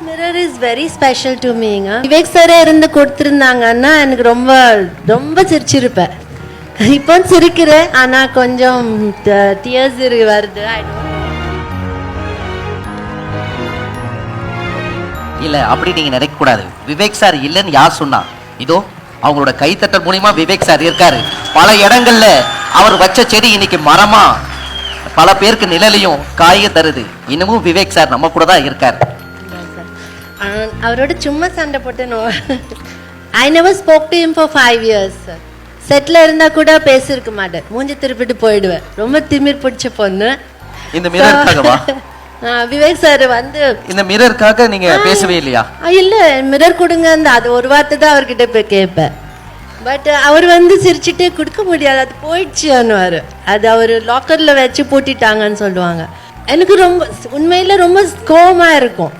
Mirror is very special to மீங்க. விவேக் சாரே இருந்து கொடுத்துருந்தாங்கன்னா எனக்கு ரொம்ப ரொம்ப சிரிச்சிருப்பேன். இப்போ சிரிக்கிறேன், ஆனா கொஞ்சம் டியர்ஸ் வருது. இல்ல அப்படி நீங்க நினைக்க கூடாது. விவேக் சார் இல்லைன்னு யார் சொன்னா? இதோ அவங்களோட கைத்தட்டல் மூலியமா விவேக் சார் இருக்காரு. பல இடங்கள்ல அவர் வச்ச செடி இன்னைக்கு மரமா பல பேருக்கு நிழலையும் காய தருது. இன்னமும் விவேக் சார் நம்ம கூட தான் இருக்காரு. அவரோட சும்மா சண்டை போட்டு I never spoke to him for 5 years. செட்ல இருந்தா கூட பேசிருக்க மாட்டேன், மூஞ்சி திருப்பிட்டு போயிடுவேன். ரொம்ப திமிர் பிடிச்ச பொண்ணு. இந்த மிரருக்காகவா? விவேக் சார் வந்து இந்த மிரருக்காக நீங்க பேசவே இல்லையா? இல்ல, மிரர் கொடுங்க, அது ஒரு வார்த்தை தான் அவர்கிட்ட போய் கேட்பேன். பட் அவர் வந்து சிரிச்சுட்டே கொடுக்க முடியாது, அது போயிடுச்சுன்னுவாரு. அது அவர் லாக்கர்ல வச்சு பூட்டிட்டாங்கன்னு சொல்லுவாங்க. எனக்கு ரொம்ப உண்மையில ரொம்ப கோவமா இருக்கும்.